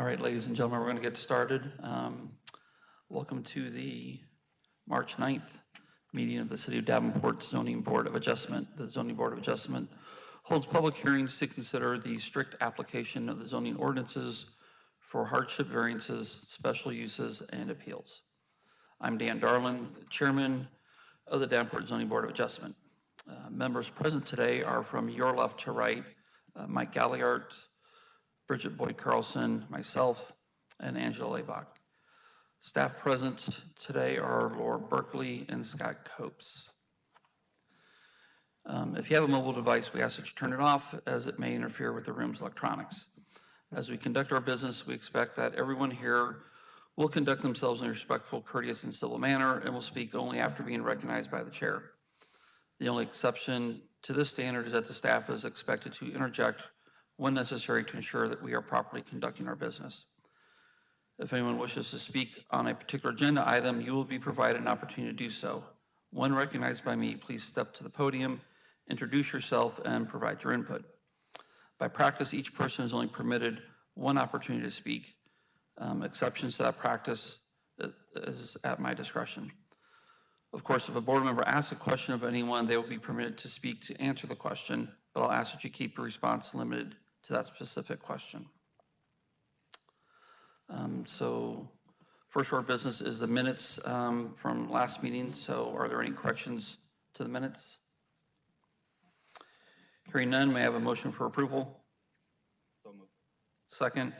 right, ladies and gentlemen, we're going to get started. Welcome to the March 9th meeting of the City of Davenport Zoning Board of Adjustment. The Zoning Board of Adjustment holds public hearings to consider the strict application of the zoning ordinances for hardship variances, special uses, and appeals. I'm Dan Darlin, Chairman of the Davenport Zoning Board of Adjustment. Members present today are from your left to right, Mike Galliart, Bridget Boyd Carlson, myself, and Angela Labach. Staff present today are Laura Berkeley and Scott Copes. If you have a mobile device, we ask that you turn it off as it may interfere with the room's electronics. As we conduct our business, we expect that everyone here will conduct themselves in a respectful, courteous, and civil manner and will speak only after being recognized by the chair. The only exception to this standard is that the staff is expected to interject when necessary to ensure that we are properly conducting our business. If anyone wishes to speak on a particular agenda item, you will be provided an opportunity to do so. When recognized by me, please step to the podium, introduce yourself, and provide your input. By practice, each person is only permitted one opportunity to speak. Exceptions to that practice is at my discretion. Of course, if a board member asks a question of anyone, they will be permitted to speak to answer the question, but I'll ask that you keep your response limited to that specific question. So first order of business is the minutes from last meeting. So are there any corrections to the minutes? Hearing none, may I have a motion for approval? So moved. Second?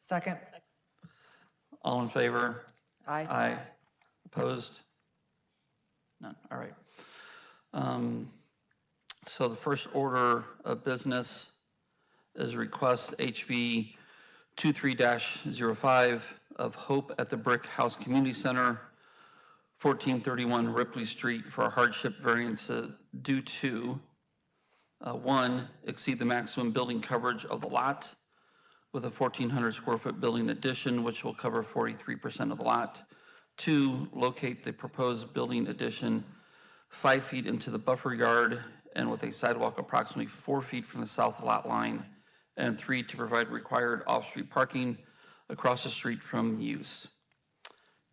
Second. All in favor? Aye. Aye. Opposed? None. All right. So the first order of business is request HB 23-05 of Hope at the Brick House Community Center, 1431 Ripley Street for a hardship variance due to 1, exceed the maximum building coverage of the lot with a 1,400 square foot building addition, which will cover 43% of the lot. 2, locate the proposed building addition 5 feet into the buffer yard and with a sidewalk approximately 4 feet from the south lot line. And 3, to provide required off-street parking across the street from use.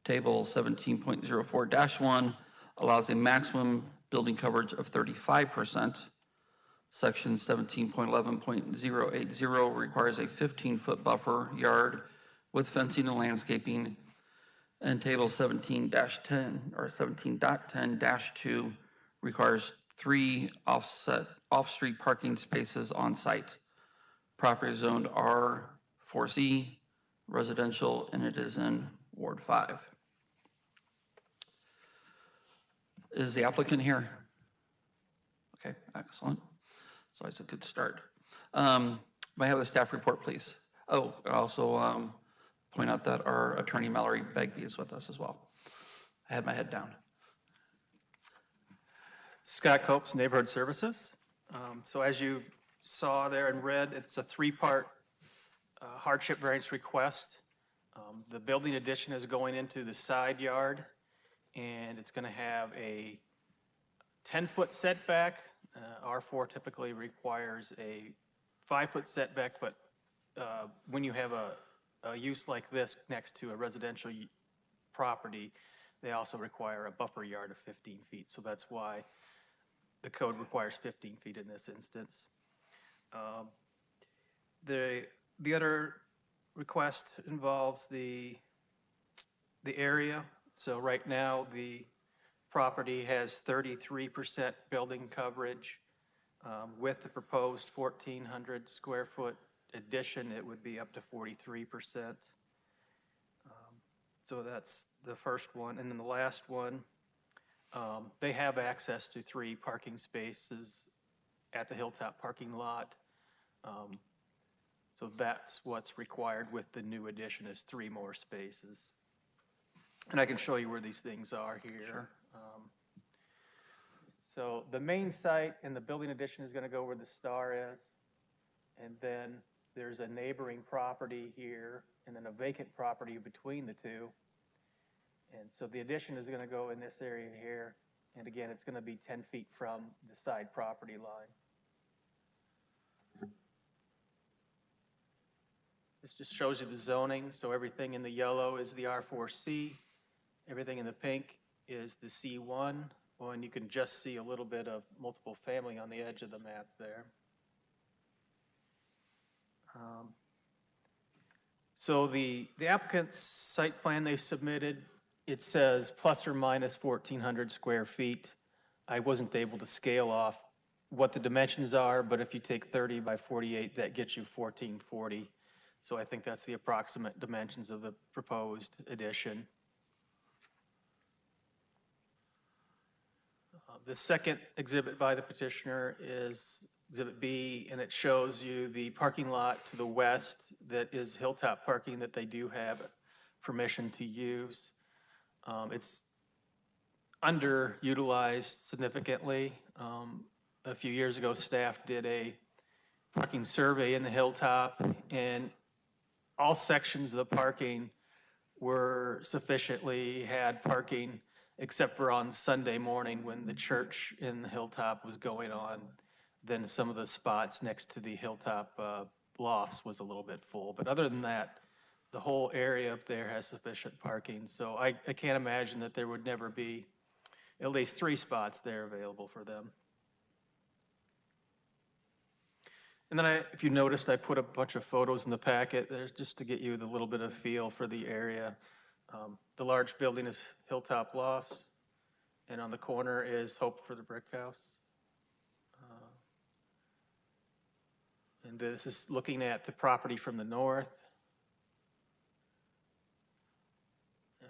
Table 17.04-1 allows a maximum building coverage of 35%. Section 17.11.080 requires a 15-foot buffer yard with fencing and landscaping. And table 17-10 or 17.10-2 requires 3 off-street parking spaces on site. Property is zoned R4C, residential, and it is in Ward 5. Is the applicant here? Okay, excellent. So it's a good start. May I have the staff report, please? Oh, also point out that our attorney Mallory Begbie is with us as well. I had my head down. Scott Copes, Neighborhood Services. So as you saw there and read, it's a 3-part hardship variance request. The building addition is going into the side yard, and it's going to have a 10-foot setback. R4 typically requires a 5-foot setback, but when you have a use like this next to a residential property, they also require a buffer yard of 15 feet. So that's why the code requires 15 feet in this instance. The other request involves the area. So right now the property has 33% building coverage. With the proposed 1,400 square foot addition, it would be up to 43%. So that's the first one. And then the last one, they have access to 3 parking spaces at the Hilltop parking lot. So that's what's required with the new addition is 3 more spaces. And I can show you where these things are here. Sure. So the main site and the building addition is going to go where the star is. And then there's a neighboring property here and then a vacant property between the two. And so the addition is going to go in this area here. And again, it's going to be 10 feet from the side property line. This just shows you the zoning. So everything in the yellow is the R4C. Everything in the pink is the C1. Well, and you can just see a little bit of multiple family on the edge of the map there. So the applicant's site plan they submitted, it says plus or minus 1,400 square feet. I wasn't able to scale off what the dimensions are, but if you take 30 by 48, that gets you 1,440. So I think that's the approximate dimensions of the proposed addition. The second exhibit by the petitioner is Exhibit B, and it shows you the parking lot to the west that is Hilltop parking that they do have permission to use. It's underutilized significantly. A few years ago, staff did a parking survey in the Hilltop, and all sections of the parking were sufficiently had parking, except for on Sunday morning when the church in the Hilltop was going on. Then some of the spots next to the Hilltop lofts was a little bit full. But other than that, the whole area up there has sufficient parking. So I can't imagine that there would never be at least 3 spots there available for them. And then if you noticed, I put a bunch of photos in the packet there just to get you the little bit of feel for the area. The large building is Hilltop Lofts, and on the corner is Hope for the Brick House. And this is looking at the property from the north.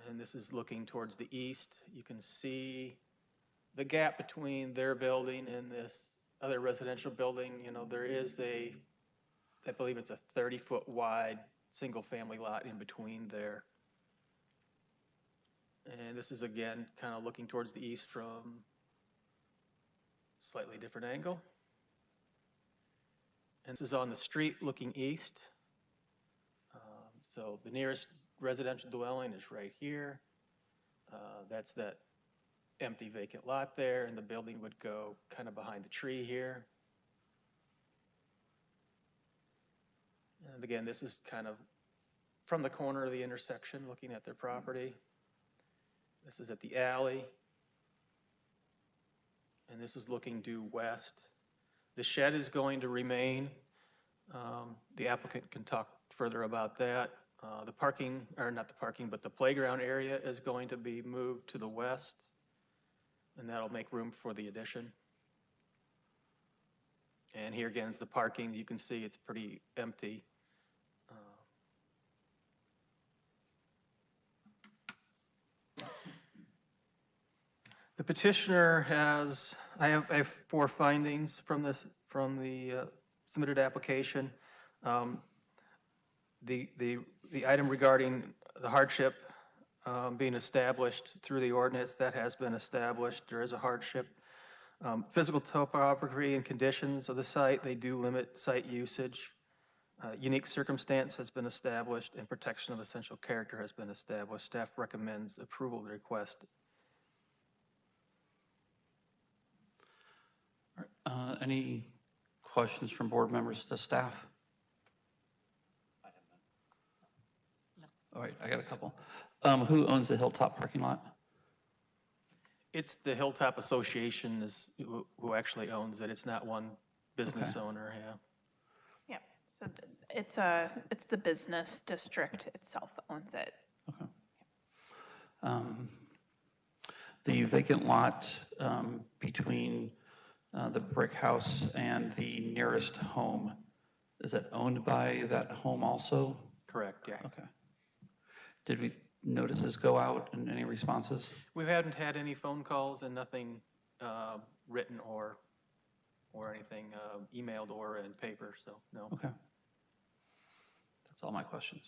And this is looking towards the east. You can see the gap between their building and this other residential building. You know, there is I believe it's a 30-foot wide single-family lot in between there. And this is, again, kind of looking towards the east from a slightly different angle. And this is on the street looking east. So the nearest residential dwelling is right here. That's that empty vacant lot there, and the building would go kind of behind the tree here. And again, this is kind of from the corner of the intersection looking at their property. This is at the alley. And this is looking due west. The shed is going to remain. The applicant can talk further about that. The parking, or not the parking, but the playground area is going to be moved to the west, and that'll make room for the addition. And here again is the parking. You can see it's pretty empty. The petitioner has, I have 4 findings from the submitted application. The item regarding the hardship being established through the ordinance, that has been established. There is a hardship. Physical topography and conditions of the site, they do limit site usage. Unique circumstance has been established, and protection of essential character has been established. Staff recommends approval of the request. Any questions from board members to staff? All right, I got a couple. Who owns the Hilltop parking lot? It's the Hilltop Association is who actually owns it. It's not one business owner, yeah. Yeah, so it's the business district itself that owns it. Okay. The vacant lot between the brick house and the nearest home, is it owned by that home also? Correct, yeah. Okay. Did we notices go out and any responses? We haven't had any phone calls and nothing written or anything emailed or in paper, so no. Okay. That's all my questions.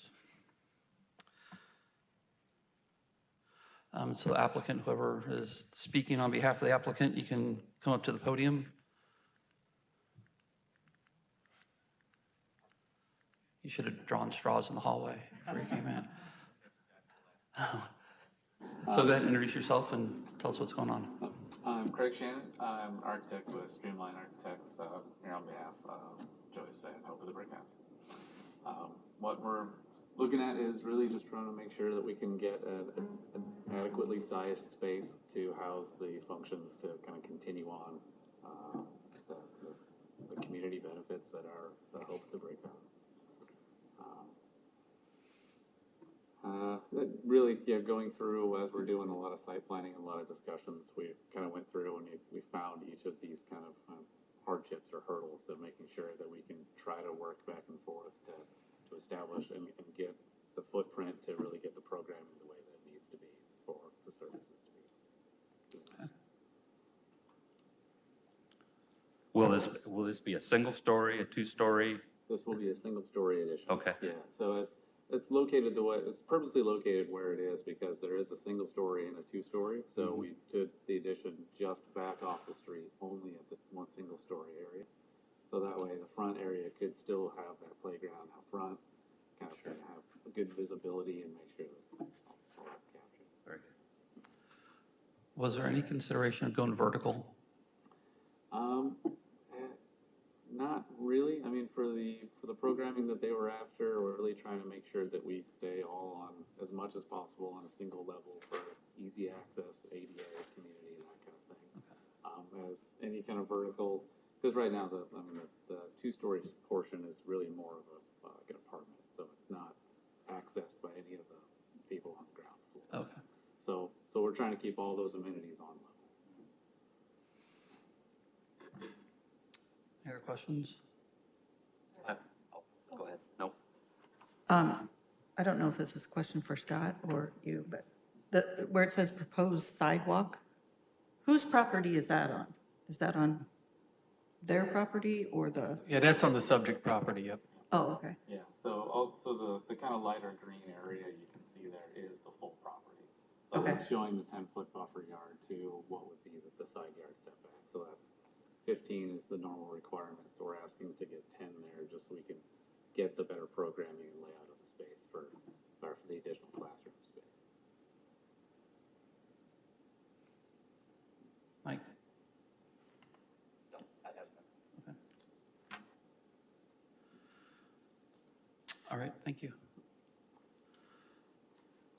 So applicant, whoever is speaking on behalf of the applicant, you can come up to the podium. You should have drawn straws in the hallway before you came in. So go ahead and introduce yourself and tell us what's going on. I'm Craig Shannon. I'm an architect with Streamline Architects here on behalf of Joyce and Hope of the Brick House. what we're looking at is really just trying to make sure that we can get an adequately sized space to house the functions to kind of continue on the community benefits that are the hope of the brick house. Really, yeah, going through as we're doing a lot of site planning and a lot of discussions, we kind of went through and we found each of these kind of hardships or hurdles to making sure that we can try to work back and forth to establish and get the footprint to really get the programming the way that it needs to be for the services to be. Will this be a single story, a two-story? This will be a single story addition. Okay. Yeah, so it's located the way, it's purposely located where it is because there is a single story and a two-story. So we did the addition just back off the street, only at the one single story area. So that way the front area could still have that playground out front, kind of have a good visibility and make sure that all that's captured. Very good. Was there any consideration of going vertical? Not really. I mean, for the programming that they were after, we're really trying to make sure that we stay all on as much as possible on a single level for easy access, ADA, community, and that kind of thing. As any kind of vertical, because right now the two-story portion is really more of like an apartment, so it's not accessed by any of the people on the ground floor. Okay. So we're trying to keep all those amenities on level. Any other questions? Go ahead. No. I don't know if this is a question for Scott or you, but where it says proposed sidewalk, whose property is that on? Is that on their property or the, Yeah, that's on the subject property, yep. oh, okay. Yeah, so the kind of lighter green area you can see there is the full property. So Okay. it's showing the 10-foot buffer yard to what would be the side yard setback. So that's 15 is the normal requirement. So we're asking to get 10 there just so we can get the better programming and layout of the space for the additional classroom space. Mike? No, I haven't. All right, thank you.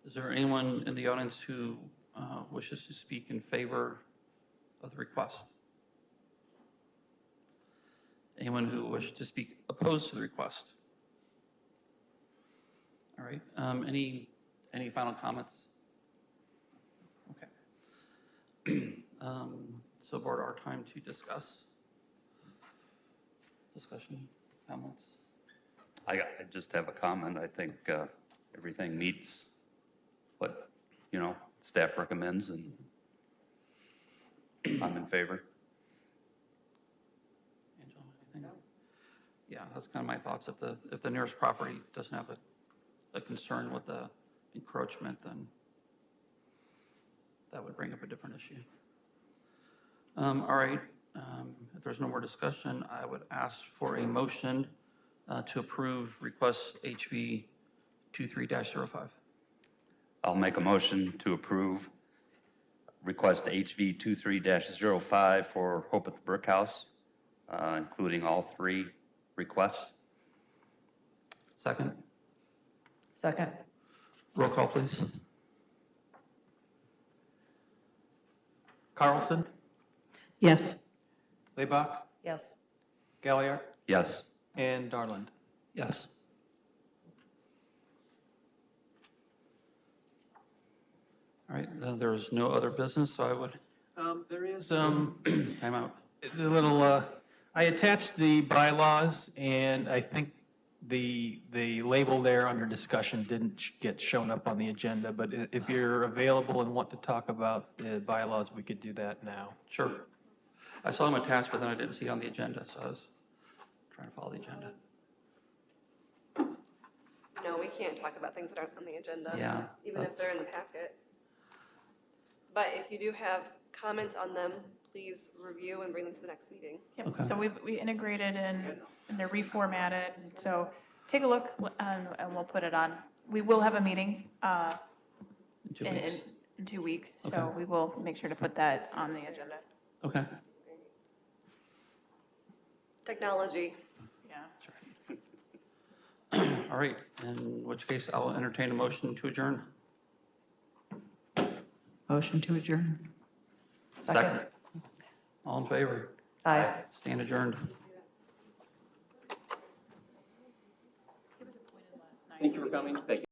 Is there anyone in the audience who wishes to speak in favor of the request? Anyone who wishes to speak opposed to the request? All right, any final comments? Okay. So board, our time to discuss. Discussion, comments? I just have a comment. I think everything meets what, staff recommends, and I'm in favor. Angela, anything? Yeah, that's kind of my thoughts. If the nearest property doesn't have a concern with the encroachment, then that would bring up a different issue. All right, if there's no more discussion, I would ask for a motion to approve request HV 23-05. I'll make a motion to approve request HV 23-05 for Hope at the Brick House, including all three requests. Second, Second. roll call, please. Carlson, Yes. Leibach, Yes. Galliard, Yes. and Darland. Yes. All right, then there's no other business, so I would There is, time out. the little, I attached the bylaws, and I think the label there under discussion didn't get shown up on the agenda, but if you're available and want to talk about the bylaws, we could do that now. Sure. I saw them attached, but then I didn't see it on the agenda, so I was trying to follow the agenda. No, we can't talk about things that aren't on the agenda. Yeah, Even if they're in the packet. But if you do have comments on them, please review and bring them to the next meeting. Yep, Okay. so we integrated and they're reformatted, and so take a look and we'll put it on. We will have a meeting In 2 in weeks. in 2 weeks, so Okay. we will make sure to put that on the agenda. Okay. Technology. Yeah. All All right, in which case I'll entertain a motion to adjourn. Motion to adjourn. Second. All in favor? Aye. Stand adjourned. Thank you for coming. Thank you.